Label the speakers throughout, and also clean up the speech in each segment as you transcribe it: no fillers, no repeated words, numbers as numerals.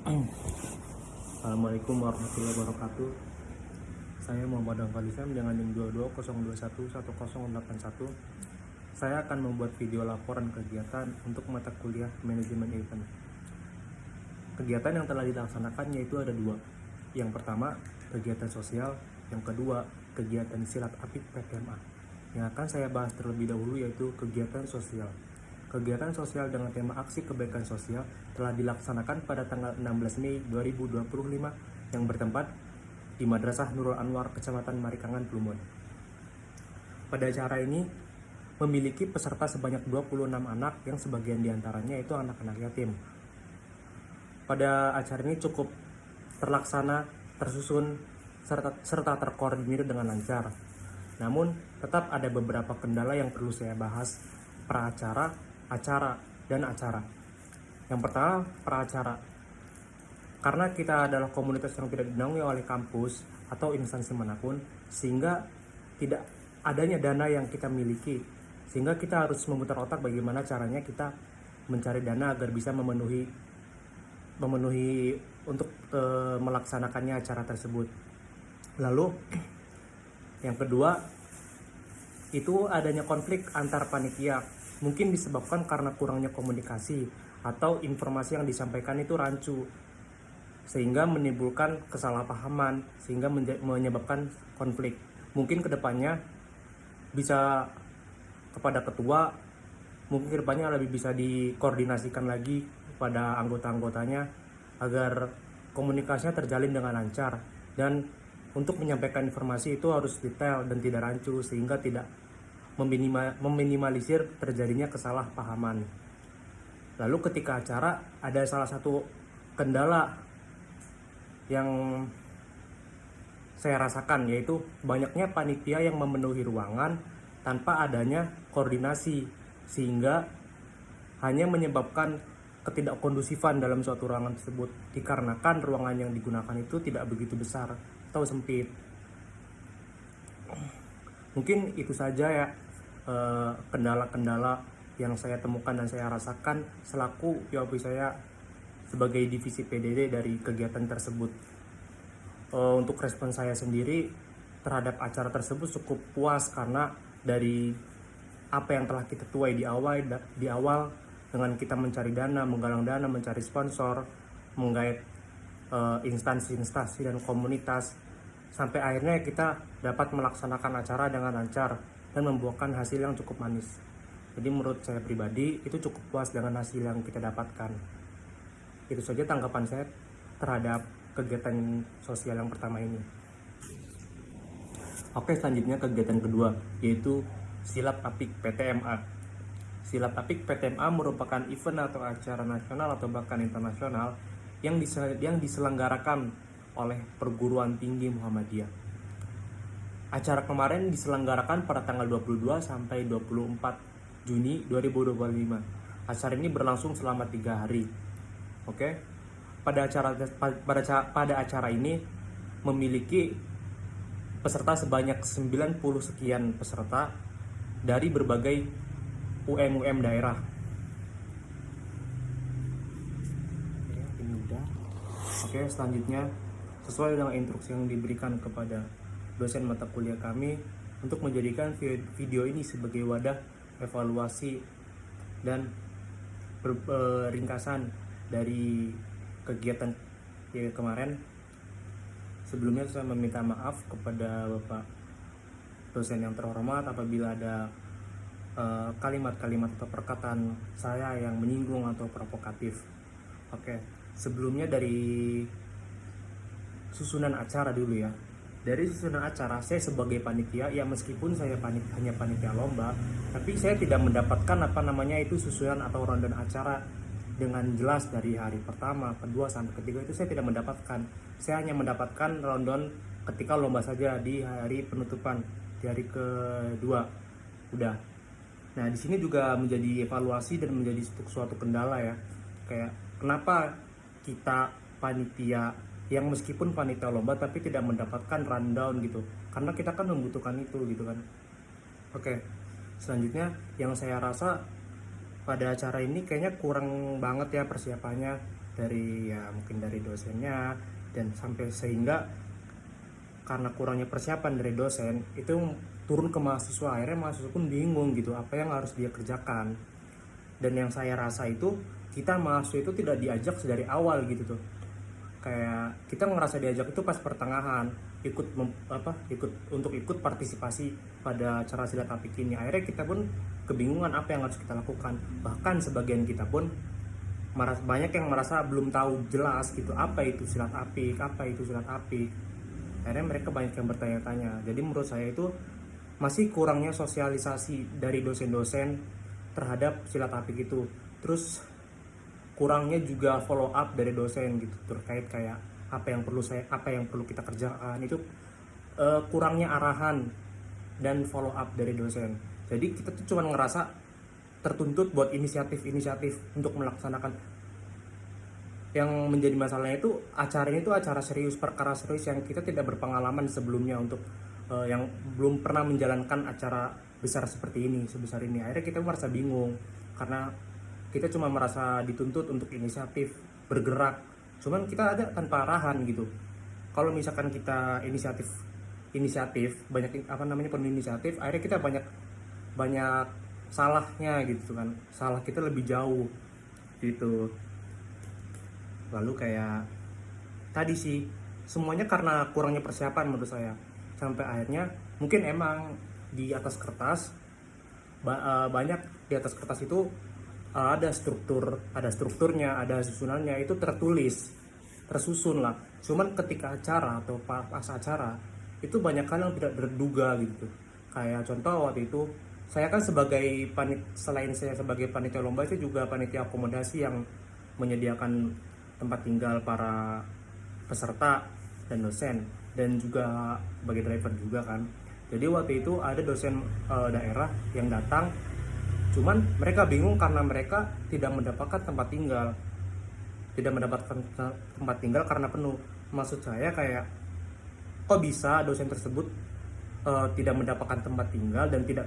Speaker 1: Assalamualaikum warahmatullahi wabarakatuh. Saya Muhammad Afalisam dengan NIM 2202011081. Saya akan membuat video laporan kegiatan untuk mata kuliah manajemen event. Kegiatan yang telah dilaksanakan yaitu ada dua. Yang pertama, kegiatan sosial. Yang kedua, kegiatan silat apik PTMA. Yang akan saya bahas terlebih dahulu yaitu kegiatan sosial. Kegiatan sosial dengan tema aksi kebaikan sosial telah dilaksanakan pada tanggal 16 Mei 2025 yang bertempat di Madrasah Nurul Anwar, Kecamatan Marikangan, Plumbon. Pada acara ini memiliki peserta sebanyak 26 anak yang sebagian diantaranya itu anak-anak yatim. Pada acara ini cukup terlaksana, tersusun, serta terkoordinir dengan lancar. Namun, tetap ada beberapa kendala yang perlu saya bahas pra-acara, acara, dan acara. Yang pertama, pra-acara. Karena kita adalah komunitas yang tidak dinaungi oleh kampus atau instansi manapun, sehingga tidak adanya dana yang kita miliki, sehingga kita harus memutar otak bagaimana caranya kita mencari dana agar bisa memenuhi untuk melaksanakannya acara tersebut. Lalu yang kedua, itu adanya konflik antar panitia. Mungkin disebabkan karena kurangnya komunikasi atau informasi yang disampaikan itu rancu, sehingga menimbulkan kesalahpahaman, sehingga menyebabkan konflik. Mungkin kedepannya bisa kepada ketua, mungkin kedepannya lebih bisa dikoordinasikan lagi pada anggota-anggotanya agar komunikasinya terjalin dengan lancar, dan untuk menyampaikan informasi itu harus detail dan tidak rancu sehingga tidak meminimalisir terjadinya kesalahpahaman. Lalu ketika acara ada salah satu kendala yang saya rasakan, yaitu banyaknya panitia yang memenuhi ruangan tanpa adanya koordinasi, sehingga hanya menyebabkan ketidakkondusifan dalam suatu ruangan tersebut dikarenakan ruangan yang digunakan itu tidak begitu besar atau sempit. Mungkin itu saja ya kendala-kendala yang saya temukan dan saya rasakan selaku POV saya sebagai divisi PDD dari kegiatan tersebut. Untuk respon saya sendiri terhadap acara tersebut cukup puas, karena dari apa yang telah kita tuai di awal dengan kita mencari dana, menggalang dana, mencari sponsor, menggait instansi-instansi dan komunitas, sampai akhirnya kita dapat melaksanakan acara dengan lancar dan membuahkan hasil yang cukup manis. Jadi menurut saya pribadi itu cukup puas dengan hasil yang kita dapatkan. Itu saja tanggapan saya terhadap kegiatan sosial yang pertama ini. Oke, selanjutnya kegiatan kedua yaitu Silat Apik PTMA. Silat Apik PTMA merupakan event atau acara nasional atau bahkan internasional yang diselenggarakan oleh Perguruan Tinggi Muhammadiyah. Acara kemarin diselenggarakan pada tanggal 22 sampai 24 Juni 2025. Acara ini berlangsung selama 3 hari. Oke. Pada acara ini memiliki peserta sebanyak 90 sekian peserta dari berbagai UM daerah. Ini udah. Oke, selanjutnya sesuai dengan instruksi yang diberikan kepada dosen mata kuliah kami untuk menjadikan video ini sebagai wadah evaluasi dan ringkasan dari kegiatan kemarin. Sebelumnya saya meminta maaf kepada Bapak dosen yang terhormat apabila ada kalimat-kalimat atau perkataan saya yang menyinggung atau provokatif. Oke, sebelumnya dari susunan acara dulu ya. Dari susunan acara, saya sebagai panitia, ya meskipun saya hanya panitia lomba, tapi saya tidak mendapatkan susunan atau rundown acara dengan jelas dari hari pertama, kedua, sampai ketiga. Itu saya tidak mendapatkan. Saya hanya mendapatkan rundown ketika lomba saja di hari penutupan, di hari kedua. Udah. Nah, di sini juga menjadi evaluasi dan menjadi suatu kendala ya. Kayak kenapa kita panitia yang meskipun panitia lomba tapi tidak mendapatkan rundown gitu, karena kita kan membutuhkan itu gitu kan. Oke, selanjutnya yang saya rasa pada acara ini kayaknya kurang banget ya persiapannya. dari ya mungkin dari dosennya, dan sampai sehingga karena kurangnya persiapan dari dosen itu turun ke mahasiswa. Akhirnya mahasiswa pun bingung gitu apa yang harus dia kerjakan. Dan yang saya rasa itu kita mahasiswa itu tidak diajak dari awal gitu tuh. Kayak kita ngerasa diajak itu pas pertengahan, ikut partisipasi pada acara silat apik ini. Akhirnya kita pun kebingungan apa yang harus kita lakukan. Bahkan sebagian kita pun banyak yang merasa belum tahu jelas gitu apa itu silat apik, apa itu silat apik. Akhirnya mereka banyak yang bertanya-tanya. Jadi menurut saya itu masih kurangnya sosialisasi dari dosen-dosen terhadap silat apik itu. Terus kurangnya juga follow up dari dosen gitu terkait kayak apa yang perlu kita kerjakan itu, kurangnya arahan dan follow up dari dosen. Jadi kita tuh cuma ngerasa tertuntut buat inisiatif untuk melaksanakan. Yang menjadi masalahnya itu acara ini tuh acara serius, perkara serius yang kita tidak berpengalaman sebelumnya untuk yang belum pernah menjalankan acara besar seperti ini, sebesar ini. Akhirnya kita merasa bingung karena kita cuma merasa dituntut untuk inisiatif, bergerak. Cuman kita ada tanpa arahan gitu. Kalau misalkan kita inisiatif banyak penuh inisiatif, akhirnya kita banyak salahnya gitu kan. Salah kita lebih jauh gitu. Lalu kayak tadi sih semuanya karena kurangnya persiapan menurut saya. Sampai akhirnya mungkin emang di atas kertas banyak di atas kertas itu ada strukturnya, ada susunannya, itu tersusun lah. Cuman ketika acara atau pas acara itu banyak hal yang tidak terduga gitu. Kayak contoh waktu itu saya kan selain saya sebagai panitia lomba, saya juga panitia akomodasi yang menyediakan tempat tinggal para peserta dan dosen, dan juga sebagai driver juga kan. Jadi waktu itu ada dosen daerah yang datang, cuman mereka bingung karena mereka tidak mendapatkan tempat tinggal karena penuh. Maksud saya kayak kok bisa dosen tersebut tidak mendapatkan tempat tinggal dan tidak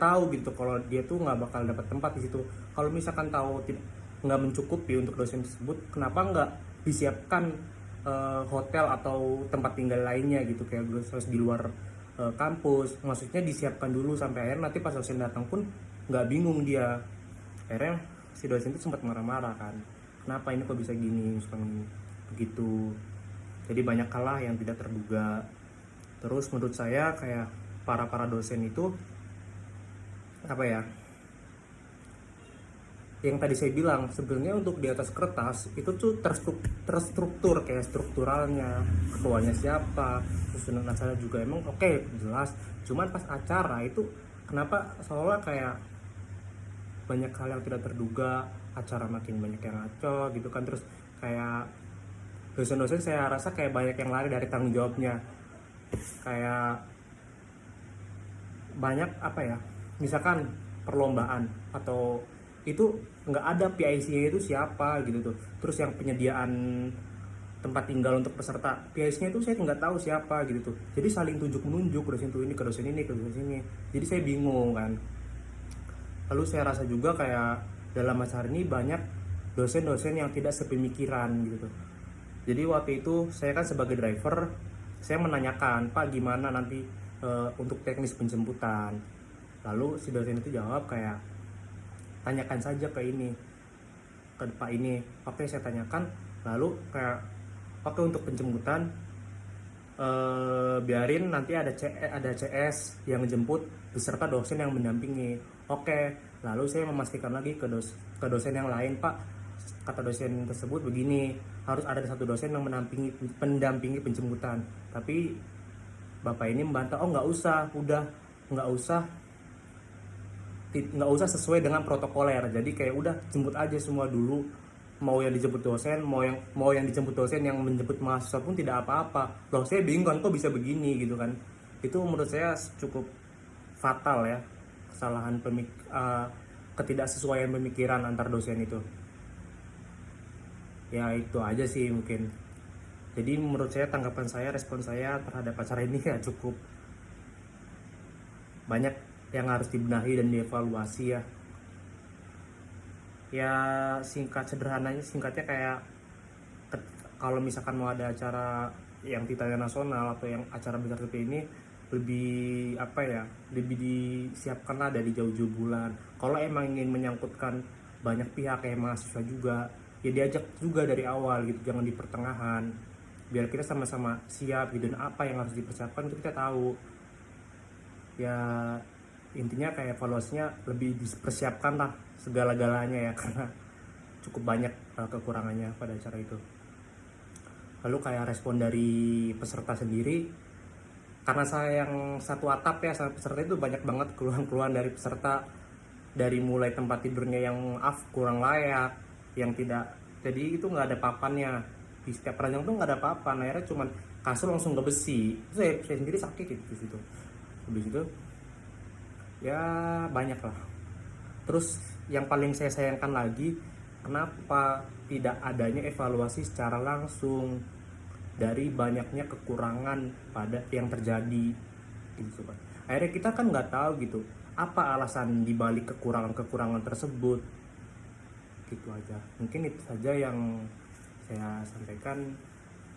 Speaker 1: tahu gitu kalau dia tuh nggak bakal dapat tempat di situ. Kalau misalkan tahu nggak mencukupi untuk dosen tersebut, kenapa nggak disiapkan hotel atau tempat tinggal lainnya gitu, kayak harus di luar kampus. Maksudnya disiapkan dulu sampai akhirnya nanti pas dosen datang pun nggak bingung dia. Akhirnya si dosen itu sempat marah-marah kan, kenapa ini kok bisa gini begitu. Jadi banyak kalah yang tidak terduga. Terus menurut saya kayak para dosen itu apa ya, yang tadi saya bilang sebenarnya untuk di atas kertas itu tuh terstruktur, kayak strukturalnya, ketuanya siapa, susunan acara juga emang oke, jelas. Cuman pas acara itu kenapa seolah kayak banyak hal yang tidak terduga, acara makin banyak yang ngaco gitu kan. Terus kayak dosen-dosen saya rasa kayak banyak yang lari dari tanggung jawabnya. Kayak banyak apa ya, misalkan perlombaan atau itu nggak ada PIC-nya itu siapa gitu tuh. Terus yang penyediaan tempat tinggal untuk peserta, PIC-nya itu saya nggak tahu siapa gitu tuh. Jadi saling tunjuk menunjuk, dosen tuh ini ke dosen ini ke dosen ini. Jadi saya bingung kan. Lalu saya rasa juga kayak dalam acara ini banyak dosen-dosen yang tidak sepemikiran gitu tuh. Jadi waktu itu saya kan sebagai driver, saya menanyakan, Pak gimana nanti untuk teknis penjemputan. Lalu si dosen itu jawab kayak, tanyakan saja ke Pak ini. Oke, saya tanyakan. Lalu kayak, oke untuk penjemputan biarin nanti ada CS yang jemput beserta dosen yang mendampingi. Oke, lalu saya memastikan lagi ke dosen yang lain, Pak kata dosen tersebut begini, harus ada satu dosen yang mendampingi penjemputan. Tapi bapak ini membantah, oh nggak usah sesuai dengan protokoler. Jadi kayak udah jemput aja semua dulu, mau yang dijemput dosen, mau yang dijemput dosen yang menjemput mahasiswa pun tidak apa-apa. Loh saya bingung kok bisa begini gitu kan. Itu menurut saya cukup fatal ya, kesalahan ketidaksesuaian pemikiran antar dosen itu. Ya itu aja sih mungkin. Jadi menurut saya tanggapan saya, respon saya terhadap acara ini ya cukup banyak yang harus dibenahi dan dievaluasi ya. Ya singkatnya kayak kalau misalkan mau ada acara yang titanya nasional atau yang acara besar seperti ini, lebih apa ya, lebih disiapkan lah dari jauh-jauh bulan. Kalau emang ingin menyangkutkan banyak pihak kayak mahasiswa juga, ya diajak juga dari awal gitu, jangan di pertengahan, biar kita sama-sama siap gitu, dan apa yang harus dipersiapkan itu kita tahu ya. Intinya kayak evaluasinya lebih dipersiapkan lah segala-galanya ya karena cukup banyak kekurangannya pada acara itu. Lalu kayak respon dari peserta sendiri, karena saya yang satu atap ya sama peserta, itu banyak banget keluhan-keluhan dari peserta, dari mulai tempat tidurnya yang kurang layak, yang tidak, jadi itu nggak ada papannya di setiap ranjang tuh, nggak ada papan, akhirnya cuman kasur langsung ke besi. Saya sendiri sakit gitu di situ. Habis itu ya banyak lah. Terus yang paling saya sayangkan lagi, kenapa tidak adanya evaluasi secara langsung dari banyaknya kekurangan pada yang terjadi gitu kan. Akhirnya kita kan nggak tahu gitu apa alasan dibalik kekurangan-kekurangan tersebut. Gitu aja, mungkin itu saja yang saya sampaikan,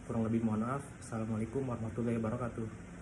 Speaker 1: kurang lebih mohon maaf. Assalamualaikum warahmatullahi wabarakatuh.